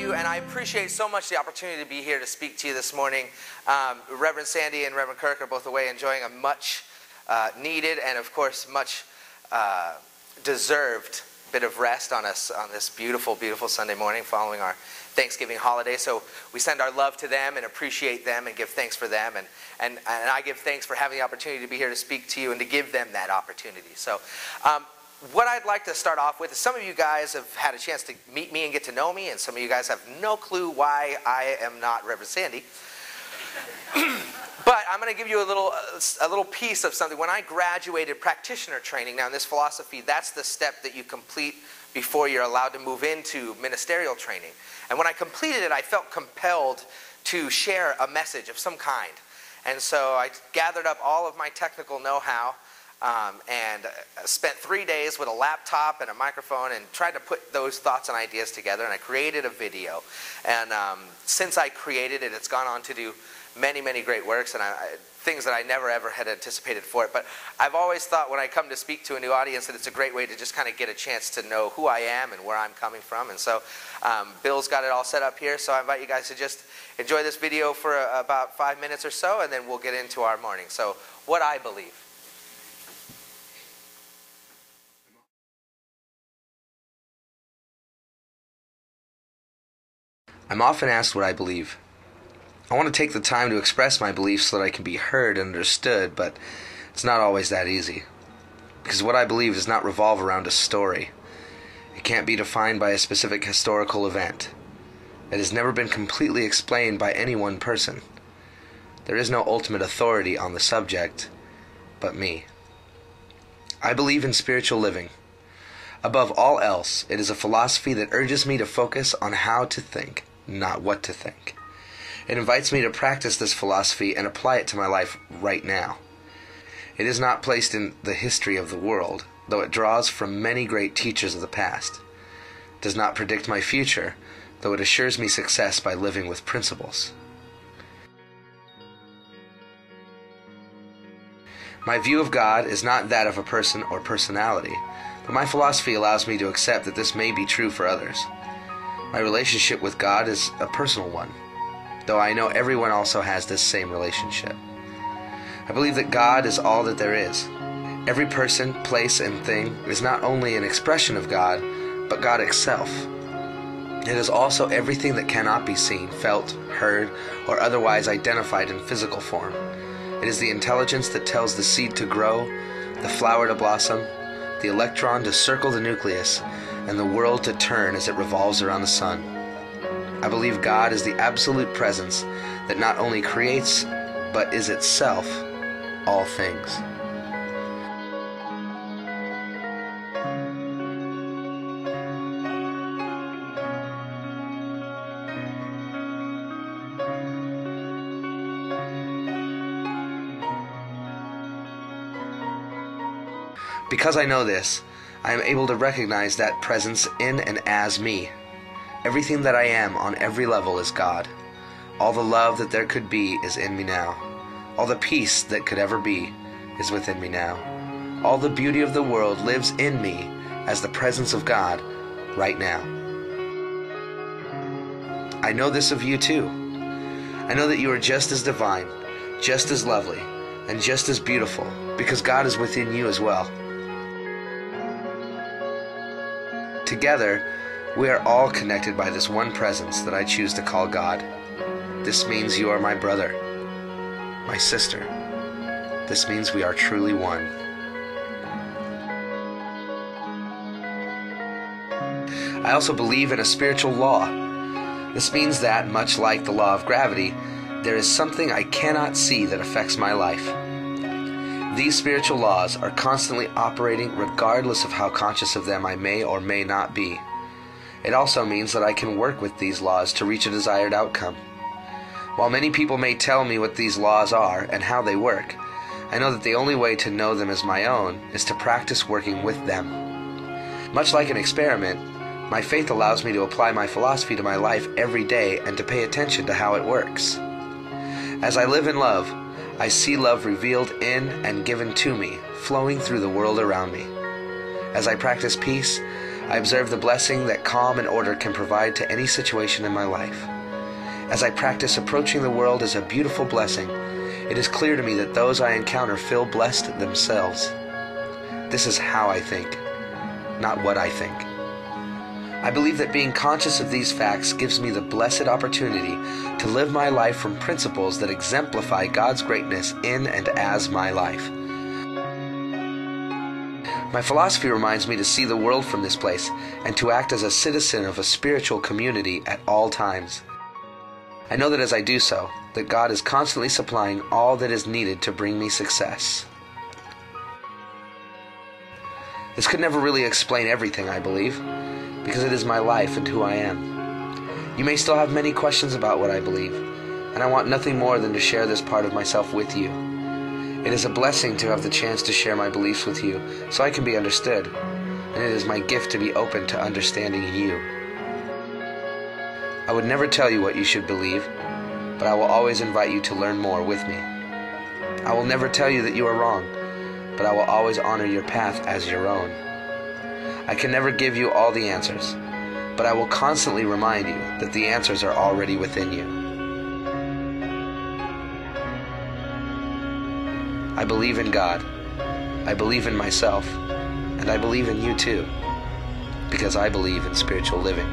you, and I appreciate so much the opportunity to be here to speak to you this morning. Reverend Sandy and Reverend Kirk are both away enjoying a much needed and, of course, much deserved bit of rest on us on this beautiful, beautiful Sunday morning following our Thanksgiving holiday. So we send our love to them and appreciate them and give thanks for them. And I give thanks for having the opportunity to be here to speak to you and to give them that opportunity. So what I'd like to start off with is some of you guys have had a chance to meet me and get to know me, and some of you guys have no clue why I am not Reverend Sandy. But I'm going to give you a little piece of something. When I graduated practitioner training, now in this philosophy, that's the step that you complete before you're allowed to move into ministerial training. And when I completed it, I felt compelled to share a message of some kind. And so I gathered up all of my technical know-how and spent 3 days with a laptop and a microphone and tried to put those thoughts and ideas together. And I created a video. And since I created it, it's gone on to do many, many great works and things that I never ever had anticipated for it. But I've always thought when I come to speak to a new audience that it's a great way to just kind of get a chance to know who I am and where I'm coming from. And so Bill's got it all set up here, so I invite you guys to just enjoy this video for about 5 minutes or so, and then we'll get into our morning. So, what I believe. I'm often asked what I believe. I want to take the time to express my beliefs so that I can be heard and understood, but it's not always that easy. Because what I believe does not revolve around a story. It can't be defined by a specific historical event. It has never been completely explained by any one person. There is no ultimate authority on the subject, but me. I believe in spiritual living. Above all else, it is a philosophy that urges me to focus on how to think, not what to think. It invites me to practice this philosophy and apply it to my life right now. It is not placed in the history of the world, though it draws from many great teachers of the past. It does not predict my future, though it assures me success by living with principles. My view of God is not that of a person or personality, but my philosophy allows me to accept that this may be true for others. My relationship with God is a personal one, though I know everyone also has this same relationship. I believe that God is all that there is. Every person, place, and thing is not only an expression of God, but God itself. It is also everything that cannot be seen, felt, heard, or otherwise identified in physical form. It is the intelligence that tells the seed to grow, the flower to blossom, the electron to circle the nucleus, and the world to turn as it revolves around the sun. I believe God is the absolute presence that not only creates, but is itself all things. Because I know this, I am able to recognize that presence in and as me. Everything that I am on every level is God. All the love that there could be is in me now. All the peace that could ever be is within me now. All the beauty of the world lives in me as the presence of God right now. I know this of you too. I know that you are just as divine, just as lovely, and just as beautiful, because God is within you as well. Together, we are all connected by this one presence that I choose to call God. This means you are my brother, my sister. This means we are truly one. I also believe in a spiritual law. This means that, much like the law of gravity, there is something I cannot see that affects my life. These spiritual laws are constantly operating regardless of how conscious of them I may or may not be. It also means that I can work with these laws to reach a desired outcome. While many people may tell me what these laws are and how they work, I know that the only way to know them as my own is to practice working with them. Much like an experiment, my faith allows me to apply my philosophy to my life every day and to pay attention to how it works. As I live in love, I see love revealed in and given to me, flowing through the world around me. As I practice peace, I observe the blessing that calm and order can provide to any situation in my life. As I practice approaching the world as a beautiful blessing, it is clear to me that those I encounter feel blessed themselves. This is how I think, not what I think. I believe that being conscious of these facts gives me the blessed opportunity to live my life from principles that exemplify God's greatness in and as my life. My philosophy reminds me to see the world from this place and to act as a citizen of a spiritual community at all times. I know that as I do so, that God is constantly supplying all that is needed to bring me success. This could never really explain everything, I believe, because it is my life and who I am. You may still have many questions about what I believe, and I want nothing more than to share this part of myself with you. It is a blessing to have the chance to share my beliefs with you so I can be understood, and it is my gift to be open to understanding you. I would never tell you what you should believe, but I will always invite you to learn more with me. I will never tell you that you are wrong, but I will always honor your path as your own. I can never give you all the answers, but I will constantly remind you that the answers are already within you. I believe in God, I believe in myself, and I believe in you too, because I believe in spiritual living.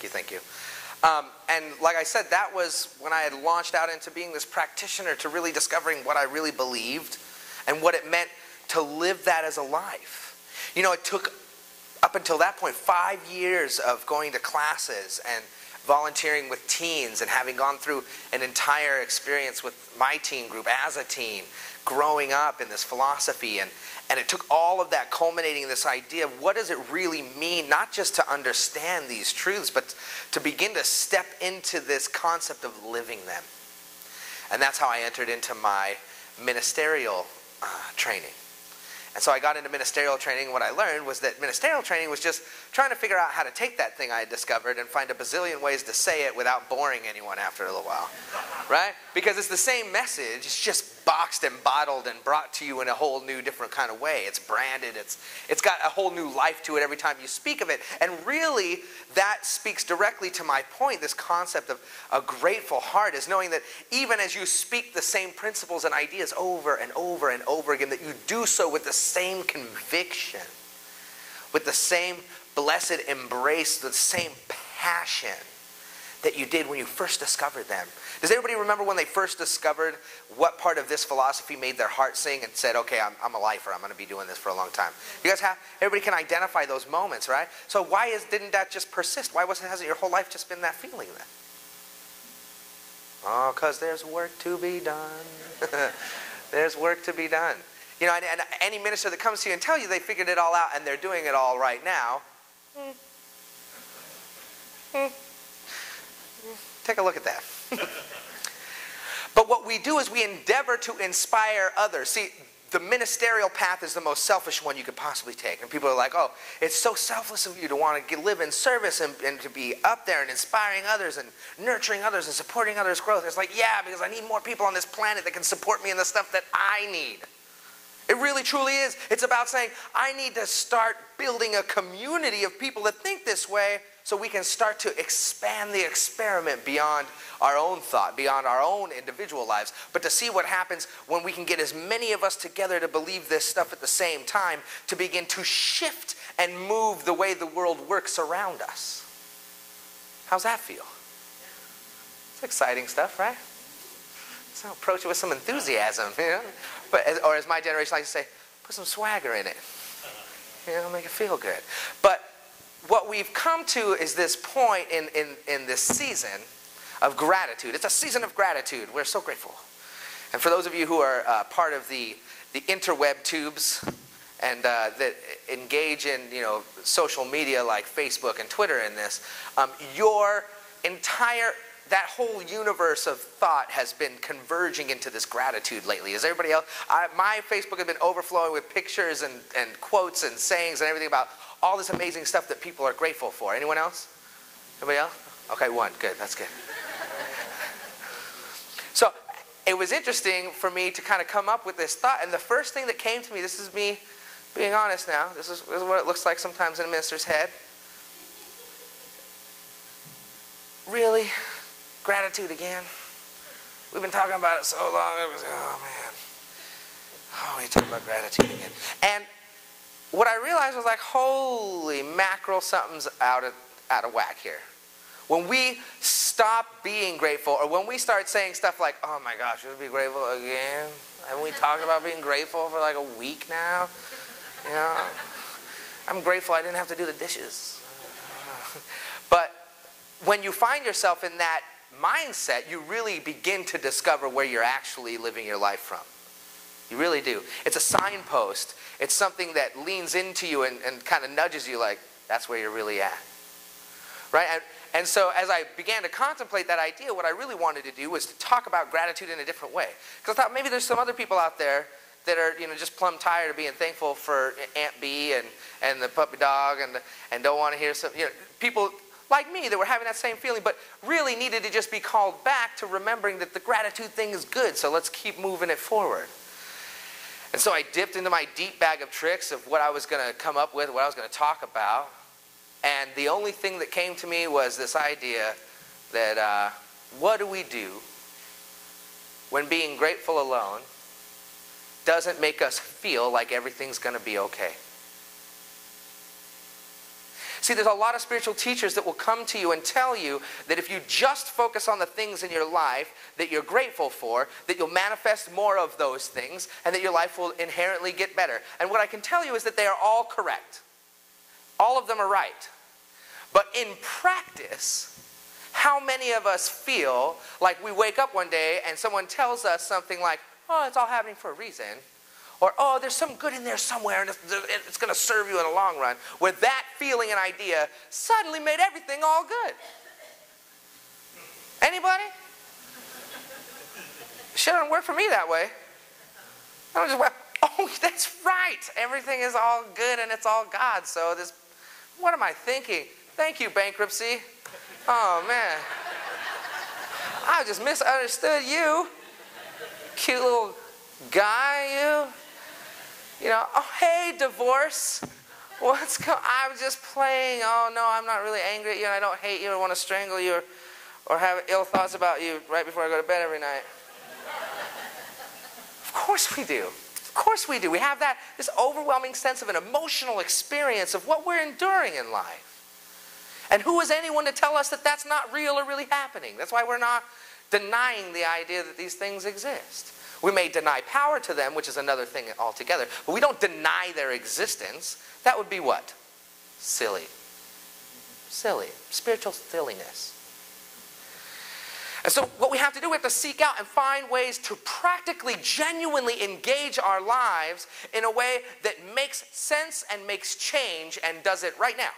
Thank you. And like I said, that was when I had launched out into being this practitioner, to really discovering what I really believed and what it meant to live that as a life. You know, it took, up until that point, 5 years of going to classes and volunteering with teens and having gone through an entire experience with my teen group as a teen, growing up in this philosophy, and it took all of that culminating in this idea of what does it really mean, not just to understand these truths, but to begin to step into this concept of living them. And that's how I entered into my ministerial training. And so I got into ministerial training, and what I learned was that ministerial training was just trying to figure out how to take that thing I had discovered and find a bazillion ways to say it without boring anyone after a little while. Right? Because it's the same message, it's just boxed and bottled and brought to you in a whole new different kind of way. It's branded, it's got a whole new life to it every time you speak of it. And really, that speaks directly to my point, this concept of a grateful heart, is knowing that even as you speak the same principles and ideas over and over and over again, that you do so with the same conviction, with the same blessed embrace, the same passion that you did when you first discovered them. Does everybody remember when they first discovered what part of this philosophy made their heart sing and said, okay, I'm a lifer, I'm going to be doing this for a long time? You guys have, everybody can identify those moments, right? So why didn't that just persist? Why hasn't your whole life just been that feeling then? Oh, because there's work to be done. There's work to be done. You know, and any minister that comes to you and tell you they figured it all out and they're doing it all right now, take a look at that. But what we do is we endeavor to inspire others. See, the ministerial path is the most selfish one you could possibly take. And people are like, oh, it's so selfless of you to want to live in service and to be up there and inspiring others and nurturing others and supporting others' growth. It's like, yeah, because I need more people on this planet that can support me in the stuff that I need. It really truly is. It's about saying, I need to start building a community of people that think this way so we can start to expand the experiment beyond our own thought, beyond our own individual lives, but to see what happens when we can get as many of us together to believe this stuff at the same time, to begin to shift and move the way the world works around us. How's that feel? It's exciting stuff, right? So approach it with some enthusiasm, you know? Or as my generation likes to say, put some swagger in it. You know, make it feel good. But what we've come to is this point in this season of gratitude. It's a season of gratitude. We're so grateful. And for those of you who are part of the interweb tubes and that engage in social media like Facebook and Twitter in this, your entire, that whole universe of thought has been converging into this gratitude lately. Is everybody else? My Facebook has been overflowing with pictures and quotes and sayings and everything about all this amazing stuff that people are grateful for. Anyone else? Anybody else? Okay, one. Good. That's good. So it was interesting for me to kind of come up with this thought. And the first thing that came to me, this is me being honest now. This is what it looks like sometimes in a minister's head. Really? Gratitude again? We've been talking about it so long. It was, oh man. Oh, we're talking about gratitude again. And what I realized was like, holy mackerel, something's out of whack here. When we stop being grateful, or when we start saying stuff like, oh my gosh, should we be grateful again? Haven't we talked about being grateful for like a week now? I'm grateful I didn't have to do the dishes. But when you find yourself in that mindset, you really begin to discover where you're actually living your life from. You really do. It's a signpost. It's something that leans into you and kind of nudges you like, that's where you're really at. Right? And so as I began to contemplate that idea, what I really wanted to do was to talk about gratitude in a different way. Because I thought maybe there's some other people out there that are just plumb tired of being thankful for Aunt Bee and the puppy dog and don't want to hear some, people like me that were having that same feeling, but really needed to just be called back to remembering that the gratitude thing is good, so let's keep moving it forward. And so I dipped into my deep bag of tricks of what I was going to come up with, what I was going to talk about. And the only thing that came to me was this idea that what do we do when being grateful alone doesn't make us feel like everything's going to be okay? See, there's a lot of spiritual teachers that will come to you and tell you that if you just focus on the things in your life that you're grateful for, that you'll manifest more of those things and that your life will inherently get better. And what I can tell you is that they are all correct. All of them are right. But in practice, how many of us feel like we wake up one day and someone tells us something like, oh, it's all happening for a reason. Or, oh, there's some good in there somewhere and it's going to serve you in the long run. Where that feeling and idea suddenly made everything all good. Anybody? Shit doesn't work for me that way. I don't just, oh, that's right. Everything is all good and it's all God. So this, what am I thinking? Thank you, bankruptcy. Oh, man. I just misunderstood you. Cute little guy, oh, hey, divorce. I was just playing. Oh, no, I'm not really angry at you, and I don't hate you or want to strangle you or have ill thoughts about you right before I go to bed every night. Of course we do. Of course we do. We have this overwhelming sense of an emotional experience of what we're enduring in life. And who is anyone to tell us that that's not real or really happening? That's why we're not denying the idea that these things exist. We may deny power to them, which is another thing altogether, but we don't deny their existence. That would be what? Silly. Silly. Spiritual silliness. And so what we have to do, we have to seek out and find ways to practically, genuinely engage our lives in a way that makes sense and makes change and does it right now.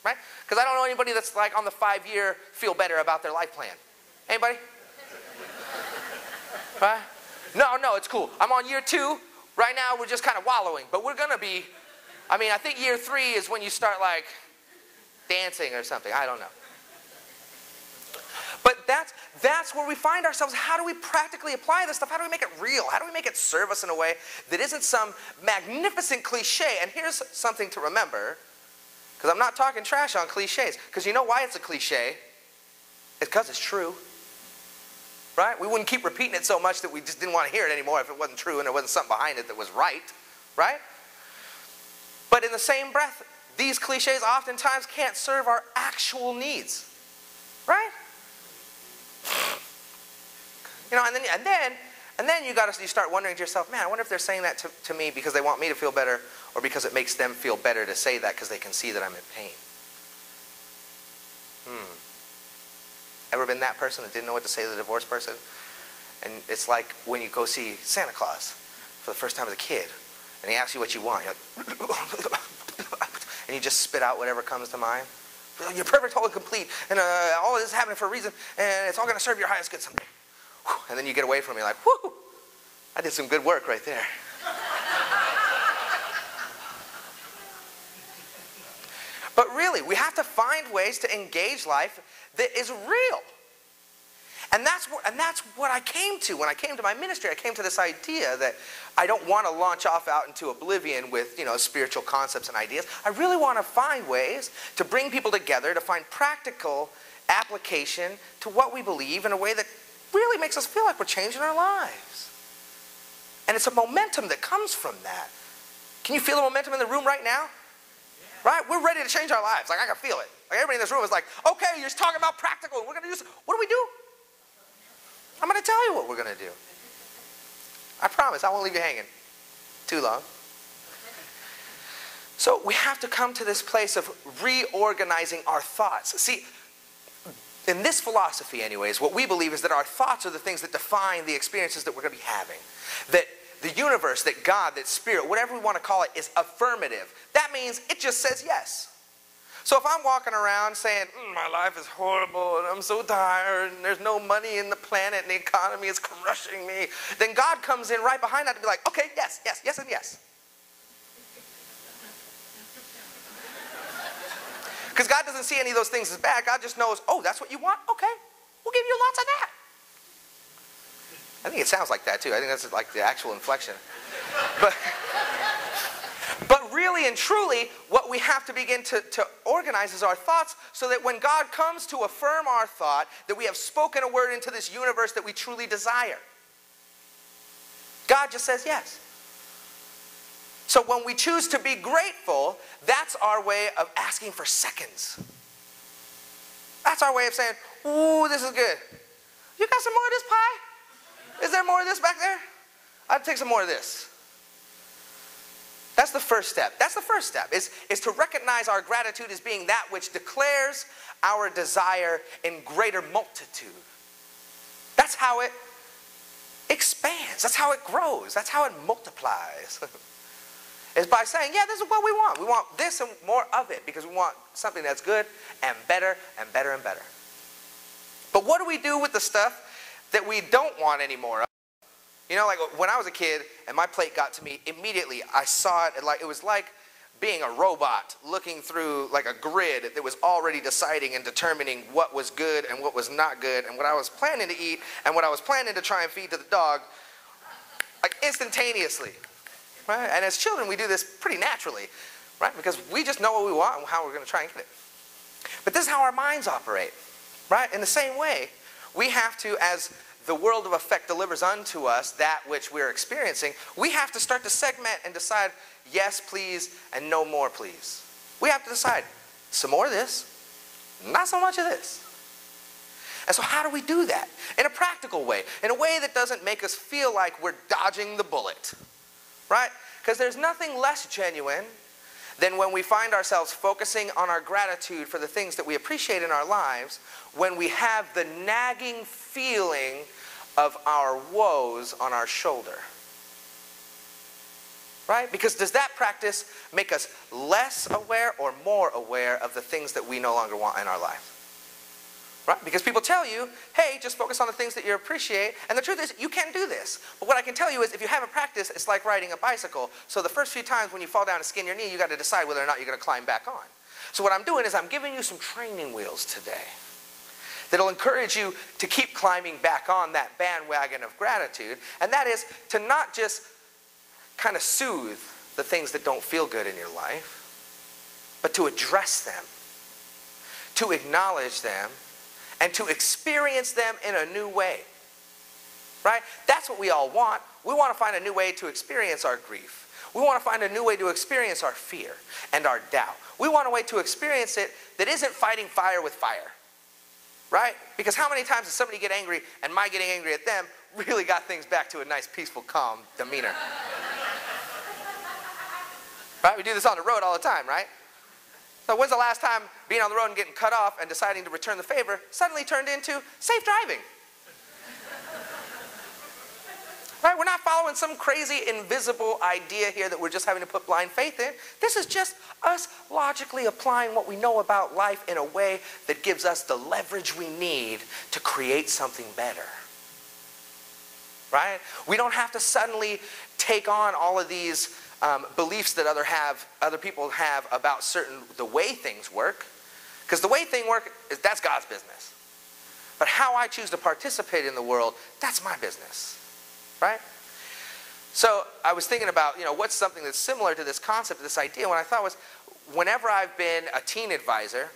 Right? Because I don't know anybody that's like on the 5-year feel better about their life plan. Anybody? Right? No, it's cool. I'm on year 2. Right now, we're just kind of wallowing. But we're going to be, I think year 3 is when you start like dancing or something. I don't know. But that's where we find ourselves. How do we practically apply this stuff? How do we make it real? How do we make it serve us in a way that isn't some magnificent cliche? And here's something to remember, because I'm not talking trash on cliches. Because you know why it's a cliche? It's because it's true. Right? We wouldn't keep repeating it so much that we just didn't want to hear it anymore if it wasn't true and there wasn't something behind it that was right. Right? But in the same breath, these cliches oftentimes can't serve our actual needs. Right? And then you start wondering to yourself, man, I wonder if they're saying that to me because they want me to feel better or because it makes them feel better to say that because they can see that I'm in pain. Ever been that person that didn't know what to say to the divorced person? And it's like when you go see Santa Claus for the first time as a kid, and he asks you what you want. You're like, and you just spit out whatever comes to mind. You're perfect, whole, and complete, and all of this is happening for a reason, and it's all going to serve your highest good someday. And then you get away from it, you're like, whoo, I did some good work right there. But really, we have to find ways to engage life that is real. And that's what I came to. When I came to my ministry, I came to this idea that I don't want to launch off out into oblivion with, spiritual concepts and ideas. I really want to find ways to bring people together, to find practical application to what we believe in a way that really makes us feel like we're changing our lives. And it's a momentum that comes from that. Can you feel the momentum in the room right now? Right? We're ready to change our lives. Like, I can feel it. Like, everybody in this room is like, okay, you're just talking about practical, and we're going to do this. What do we do? I'm going to tell you what we're going to do. I promise, I won't leave you hanging too long. So we have to come to this place of reorganizing our thoughts. See, in this philosophy anyways, what we believe is that our thoughts are the things that define the experiences that we're going to be having. That the universe, that God, that spirit, whatever we want to call it, is affirmative. That means it just says yes. So if I'm walking around saying, my life is horrible, and I'm so tired, and there's no money in the planet, and the economy is crushing me, then God comes in right behind that to be like, okay, yes, yes, yes, and yes. Because God doesn't see any of those things as bad. God just knows, oh, that's what you want? Okay, we'll give you lots of that. I think it sounds like that too. I think that's like the actual inflection. But really and truly, what we have to begin to organize is our thoughts, so that when God comes to affirm our thought, that we have spoken a word into this universe that we truly desire. God just says yes. So when we choose to be grateful, that's our way of asking for seconds. That's our way of saying, ooh, this is good. You got some more of this pie? Is there more of this back there? I'd take some more of this. That's the first step. That's the first step, is to recognize our gratitude as being that which declares our desire in greater multitude. That's how it expands. That's how it grows. That's how it multiplies. Is by saying, yeah, this is what we want. We want this and more of it, because we want something that's good and better and better and better. But what do we do with the stuff that we don't want anymore of? Like when I was a kid and my plate got to me, immediately I saw it like it was like being a robot looking through like a grid that was already deciding and determining what was good and what was not good, and what I was planning to eat and what I was planning to try and feed to the dog, like instantaneously. Right? And as children, we do this pretty naturally, right? Because we just know what we want and how we're going to try and get it. But this is how our minds operate, right? In the same way, we have to, as the world of effect delivers unto us that which we're experiencing, we have to start to segment and decide, yes, please, and no more, please. We have to decide, some more of this, not so much of this. And so how do we do that? In a practical way, in a way that doesn't make us feel like we're dodging the bullet. Right? Because there's nothing less genuine than when we find ourselves focusing on our gratitude for the things that we appreciate in our lives, when we have the nagging feeling of our woes on our shoulder. Right? Because does that practice make us less aware or more aware of the things that we no longer want in our life? Right? Because people tell you, hey, just focus on the things that you appreciate. And the truth is, you can do this. But what I can tell you is, if you haven't practiced, it's like riding a bicycle. So the first few times when you fall down and skin your knee, you got to decide whether or not you're going to climb back on. So what I'm doing is I'm giving you some training wheels today that'll encourage you to keep climbing back on that bandwagon of gratitude. And that is to not just kind of soothe the things that don't feel good in your life, but to address them, to acknowledge them, and to experience them in a new way. Right? That's what we all want. We want to find a new way to experience our grief. We want to find a new way to experience our fear and our doubt. We want a way to experience it that isn't fighting fire with fire. Right? Because how many times does somebody get angry, and my getting angry at them really got things back to a nice, peaceful, calm demeanor? Right? We do this on the road all the time, right? So when's the last time being on the road and getting cut off and deciding to return the favor suddenly turned into safe driving? throwing some crazy invisible idea here that we're just having to put blind faith in. This is just us logically applying what we know about life in a way that gives us the leverage we need to create something better. Right? We don't have to suddenly take on all of these beliefs that other people have about the way things work. Because the way things work, that's God's business. But how I choose to participate in the world, that's my business. Right? So I was thinking about, what's something that's similar to this concept, this idea, when I thought was, whenever I've been a teen advisor,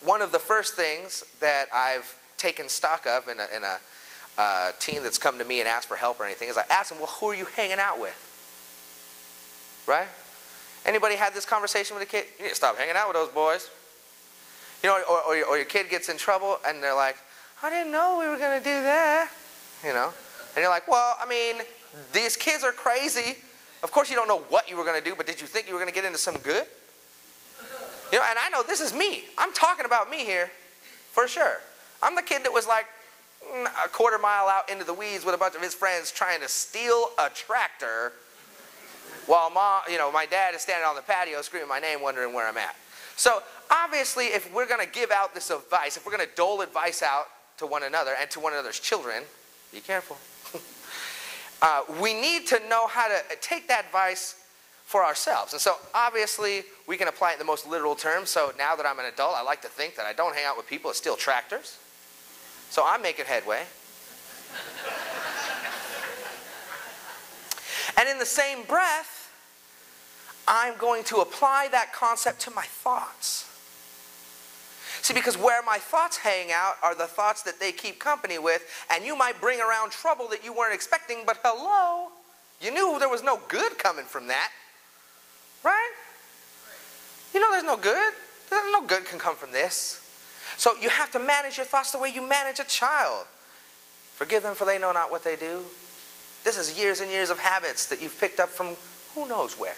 one of the first things that I've taken stock of in a teen that's come to me and asked for help or anything is I ask them, well, who are you hanging out with? Right? Anybody had this conversation with a kid? You need to stop hanging out with those boys. Or your kid gets in trouble and they're like, I didn't know we were going to do that. And you're like, well, I mean, these kids are crazy. Of course you don't know what you were going to do, but did you think you were going to get into some good? And I know this is me. I'm talking about me here, for sure. I'm the kid that was like a quarter mile out into the weeds with a bunch of his friends trying to steal a tractor while my dad is standing on the patio screaming my name, wondering where I'm at. So obviously, if we're going to give out this advice, if we're going to dole advice out to one another and to one another's children, be careful. We need to know how to take that advice for ourselves. And so obviously, we can apply it in the most literal terms. So now that I'm an adult, I like to think that I don't hang out with people that steal tractors. So I'm making headway. And in the same breath, I'm going to apply that concept to my thoughts. See, because where my thoughts hang out are the thoughts that they keep company with, and you might bring around trouble that you weren't expecting, but hello, you knew there was no good coming from that, right? There's no good. No good can come from this. So you have to manage your thoughts the way you manage a child. Forgive them for they know not what they do. This is years and years of habits that you've picked up from who knows where.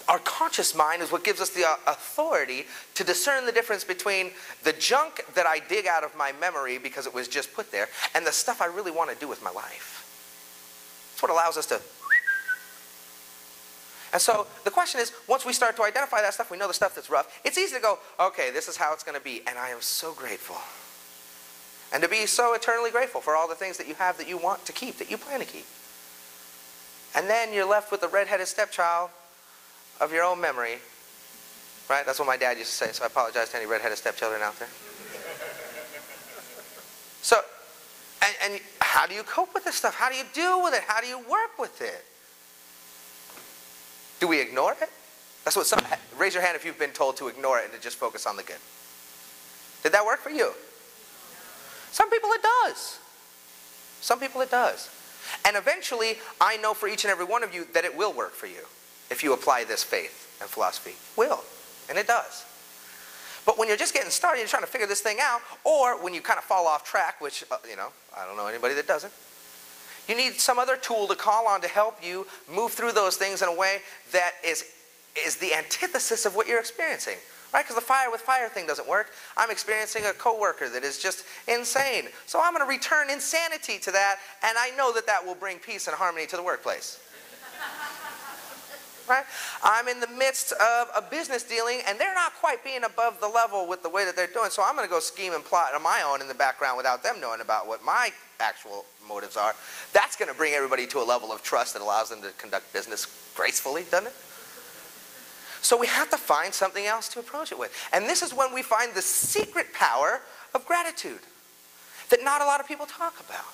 Our conscious mind is what gives us the authority to discern the difference between the junk that I dig out of my memory because it was just put there and the stuff I really want to do with my life. That's what allows us to... And so the question is, once we start to identify that stuff, we know the stuff that's rough, it's easy to go, okay, this is how it's going to be. And I am so grateful. And to be so eternally grateful for all the things that you have that you want to keep, that you plan to keep. And then you're left with the redheaded stepchild of your own memory, right? That's what my dad used to say, so I apologize to any redheaded stepchildren out there. So, and how do you cope with this stuff? How do you deal with it? How do you work with it? Do we ignore it? That's what raise your hand if you've been told to ignore it and to just focus on the good. Did that work for you? Some people it does. Some people it does. And eventually, I know for each and every one of you that it will work for you. If you apply this faith and philosophy. Will. And it does. But when you're just getting started, you're trying to figure this thing out, or when you kind of fall off track, which, I don't know anybody that doesn't, you need some other tool to call on to help you move through those things in a way that is the antithesis of what you're experiencing. Right? Because the fire with fire thing doesn't work. I'm experiencing a coworker that is just insane. So I'm going to return insanity to that, and I know that that will bring peace and harmony to the workplace. Right? I'm in the midst of a business dealing and they're not quite being above the level with the way that they're doing, so I'm going to go scheme and plot on my own in the background without them knowing about what my actual motives are. That's going to bring everybody to a level of trust that allows them to conduct business gracefully, doesn't it? So we have to find something else to approach it with. And this is when we find the secret power of gratitude that not a lot of people talk about.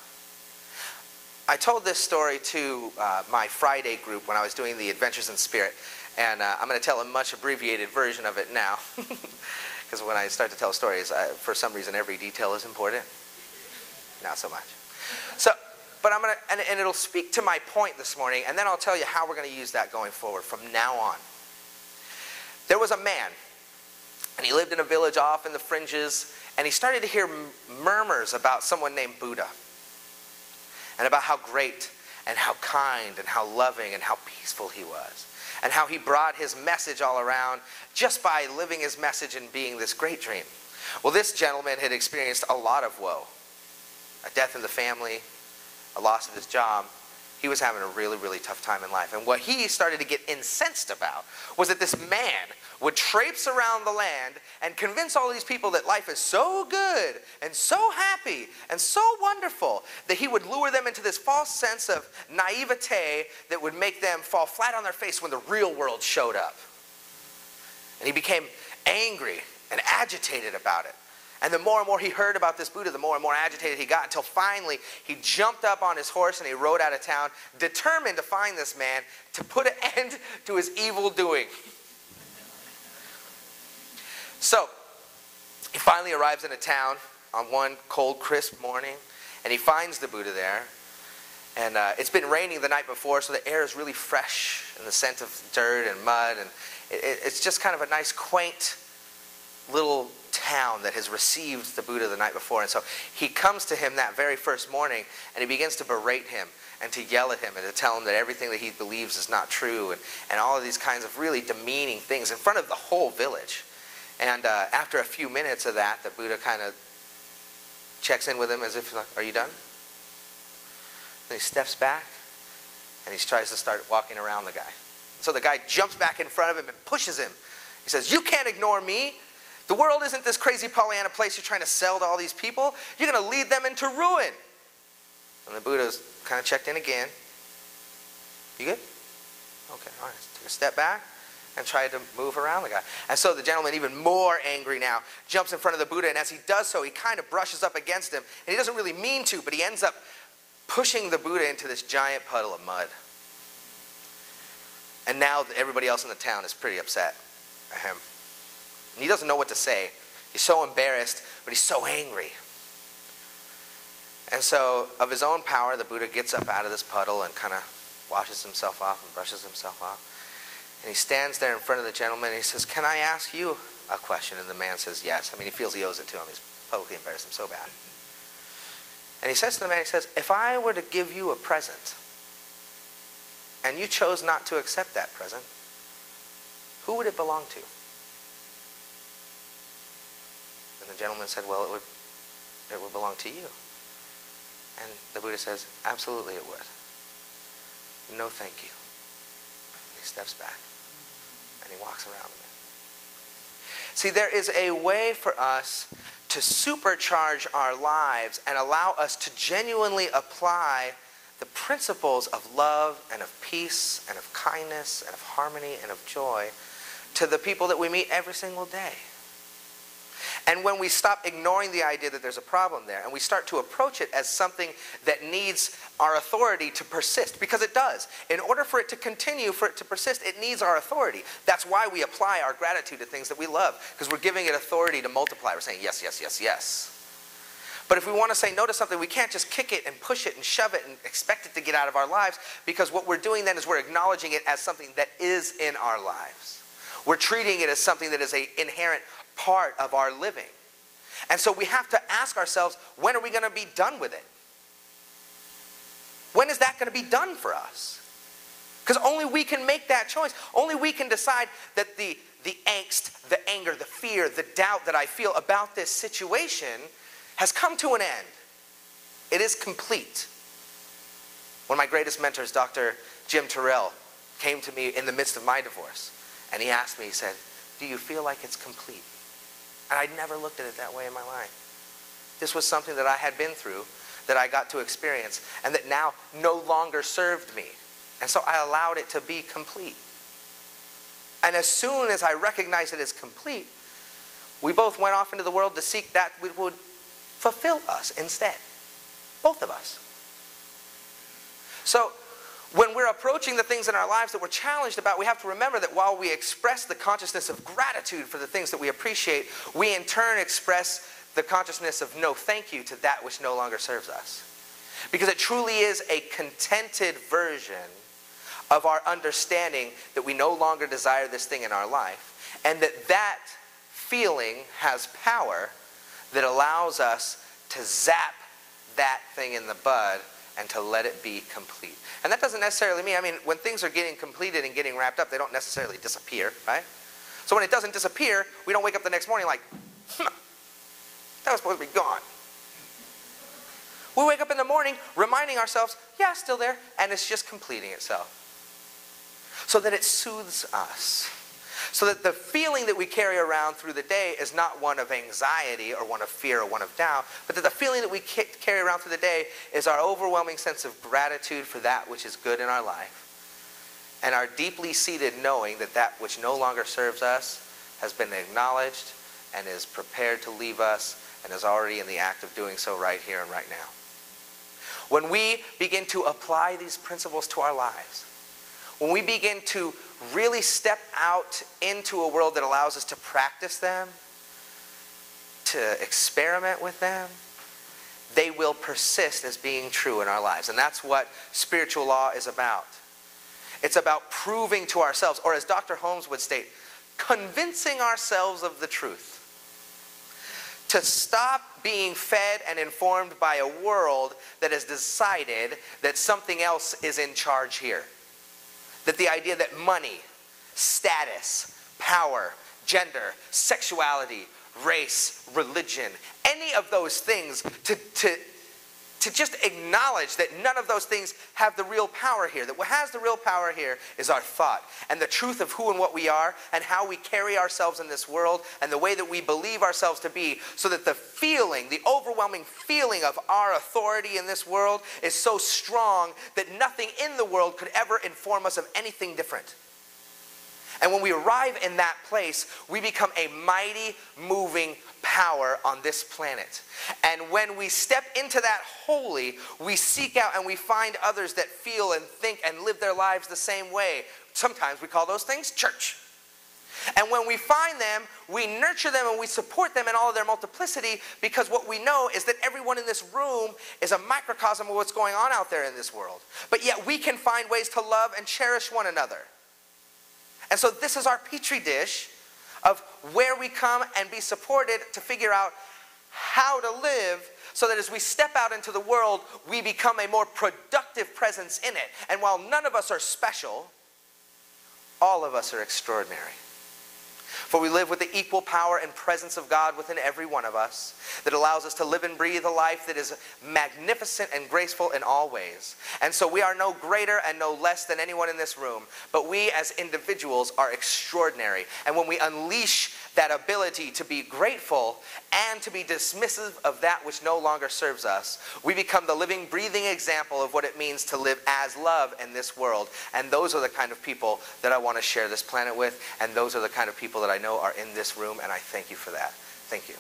I told this story to my Friday group when I was doing the Adventures in Spirit, and I'm going to tell a much abbreviated version of it now, because when I start to tell stories, for some reason every detail is important. Not so much. So, but I'm going to, and it'll speak to my point this morning, and then I'll tell you how we're going to use that going forward from now on. There was a man, and he lived in a village off in the fringes, and he started to hear murmurs about someone named Buddha. And about how great and how kind and how loving and how peaceful he was. And how he brought his message all around just by living his message and being this great dream. Well, this gentleman had experienced a lot of woe. A death in the family, a loss of his job, he was having a really, really tough time in life. And what he started to get incensed about was that this man would traipse around the land and convince all these people that life is so good and so happy and so wonderful that he would lure them into this false sense of naivete that would make them fall flat on their face when the real world showed up. And he became angry and agitated about it. And the more and more he heard about this Buddha, the more and more agitated he got, until finally he jumped up on his horse and he rode out of town, determined to find this man to put an end to his evil doing. So he finally arrives in a town on one cold, crisp morning, and he finds the Buddha there. And it's been raining the night before, so the air is really fresh and the scent of dirt and mud. And it's just kind of a nice, quaint little town that has received the Buddha the night before. And so he comes to him that very first morning, and he begins to berate him and to yell at him and to tell him that everything that he believes is not true, and all of these kinds of really demeaning things in front of the whole village. And after a few minutes of that, the Buddha kind of checks in with him as if, like, are you done? Then he steps back, and he tries to start walking around the guy. So the guy jumps back in front of him and pushes him. He says, you can't ignore me. The world isn't this crazy Pollyanna place you're trying to sell to all these people. You're going to lead them into ruin. And the Buddha's kind of checked in again. You good? Okay, all right. Took a step back and tried to move around the guy. And so the gentleman, even more angry now, jumps in front of the Buddha, and as he does so, he kind of brushes up against him. And he doesn't really mean to, but he ends up pushing the Buddha into this giant puddle of mud. And now everybody else in the town is pretty upset at him. And he doesn't know what to say. He's so embarrassed, but he's so angry. And so, of his own power, the Buddha gets up out of this puddle and kind of washes himself off and brushes himself off. And he stands there in front of the gentleman and he says, can I ask you a question? And the man says, yes. I mean, he feels he owes it to him. He's publicly embarrassed him so bad. And he says to the man, he says, if I were to give you a present and you chose not to accept that present, who would it belong to? And the gentleman said, well, it would belong to you. And the Buddha says, absolutely it would. No, thank you. He steps back and he walks around a bit. See, there is a way for us to supercharge our lives and allow us to genuinely apply the principles of love and of peace and of kindness and of harmony and of joy to the people that we meet every single day. And when we stop ignoring the idea that there's a problem there and we start to approach it as something that needs our authority to persist, because it does. In order for it to continue, for it to persist, it needs our authority. That's why we apply our gratitude to things that we love, because we're giving it authority to multiply. We're saying yes, yes, yes, yes. But if we want to say no to something, we can't just kick it and push it and shove it and expect it to get out of our lives, because what we're doing then is we're acknowledging it as something that is in our lives. We're treating it as something that is an inherent part of our living. And so we have to ask ourselves, when are we going to be done with it? When is that going to be done for us? Because only we can make that choice. Only we can decide that the angst, the anger, the fear, the doubt that I feel about this situation has come to an end. It is complete. One of my greatest mentors, Dr. Jim Terrell, came to me in the midst of my divorce. And he asked me, he said, do you feel like it's complete? And I'd never looked at it that way in my life. This was something that I had been through, that I got to experience, and that now no longer served me. And so I allowed it to be complete. And as soon as I recognized it as complete, we both went off into the world to seek that which would fulfill us instead. Both of us. So when we're approaching the things in our lives that we're challenged about, we have to remember that while we express the consciousness of gratitude for the things that we appreciate, we in turn express the consciousness of no thank you to that which no longer serves us. Because it truly is a contented version of our understanding that we no longer desire this thing in our life, and that feeling has power that allows us to zap that thing in the bud and to let it be complete. And that doesn't necessarily mean, when things are getting completed and getting wrapped up, they don't necessarily disappear, right? So when it doesn't disappear, we don't wake up the next morning like, that was supposed to be gone. We wake up in the morning reminding ourselves, yeah, still there, and it's just completing itself. So that it soothes us. So that the feeling that we carry around through the day is not one of anxiety or one of fear or one of doubt, but that the feeling that we carry around through the day is our overwhelming sense of gratitude for that which is good in our life, and our deeply seated knowing that that which no longer serves us has been acknowledged and is prepared to leave us and is already in the act of doing so right here and right now. When we begin to apply these principles to our lives, when we begin to really step out into a world that allows us to practice them, to experiment with them, they will persist as being true in our lives. And that's what spiritual law is about. It's about proving to ourselves, or as Dr. Holmes would state, convincing ourselves of the truth. To stop being fed and informed by a world that has decided that something else is in charge here. That the idea that money, status, power, gender, sexuality, race, religion, any of those things, to just acknowledge that none of those things have the real power here. That what has the real power here is our thought and the truth of who and what we are and how we carry ourselves in this world and the way that we believe ourselves to be, so that the feeling, the overwhelming feeling of our authority in this world is so strong that nothing in the world could ever inform us of anything different. And when we arrive in that place, we become a mighty, moving power on this planet. And when we step into that wholly, we seek out and we find others that feel and think and live their lives the same way. Sometimes we call those things church. And when we find them, we nurture them and we support them in all of their multiplicity, because what we know is that everyone in this room is a microcosm of what's going on out there in this world. But yet we can find ways to love and cherish one another. And so this is our petri dish of where we come and be supported to figure out how to live, so that as we step out into the world, we become a more productive presence in it. And while none of us are special, all of us are extraordinary. For we live with the equal power and presence of God within every one of us, that allows us to live and breathe a life that is magnificent and graceful in all ways. And so we are no greater and no less than anyone in this room, but we as individuals are extraordinary. And when we unleash that ability to be grateful and to be dismissive of that which no longer serves us, we become the living, breathing example of what it means to live as love in this world. And those are the kind of people that I want to share this planet with, and those are the kind of people that I know are in this room, and I thank you for that. Thank you.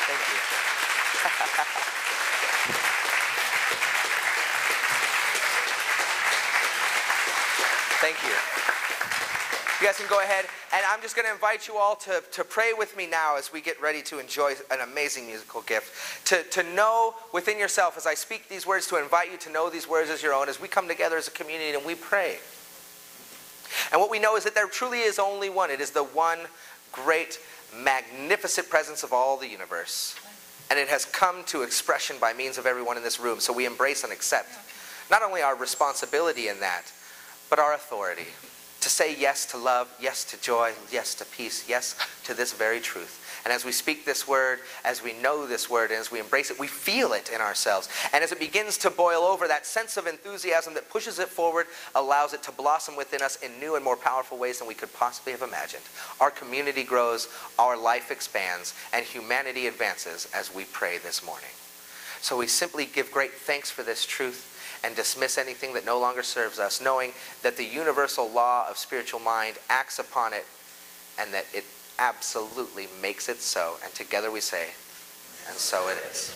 Thank you. Thank you. You guys can go ahead, and I'm just going to invite you all to pray with me now as we get ready to enjoy an amazing musical gift. To know within yourself, as I speak these words, to invite you to know these words as your own, as we come together as a community and we pray. And what we know is that there truly is only one. It is the one great, magnificent presence of all the universe. And it has come to expression by means of everyone in this room. So we embrace and accept not only our responsibility in that, but our authority. To say yes to love, yes to joy, yes to peace, yes to this very truth. And as we speak this word, as we know this word, and as we embrace it, we feel it in ourselves. And as it begins to boil over, that sense of enthusiasm that pushes it forward allows it to blossom within us in new and more powerful ways than we could possibly have imagined. Our community grows, our life expands, and humanity advances as we pray this morning. So we simply give great thanks for this truth and dismiss anything that no longer serves us, knowing that the universal law of spiritual mind acts upon it, and that it absolutely makes it so. And together we say, and so it is.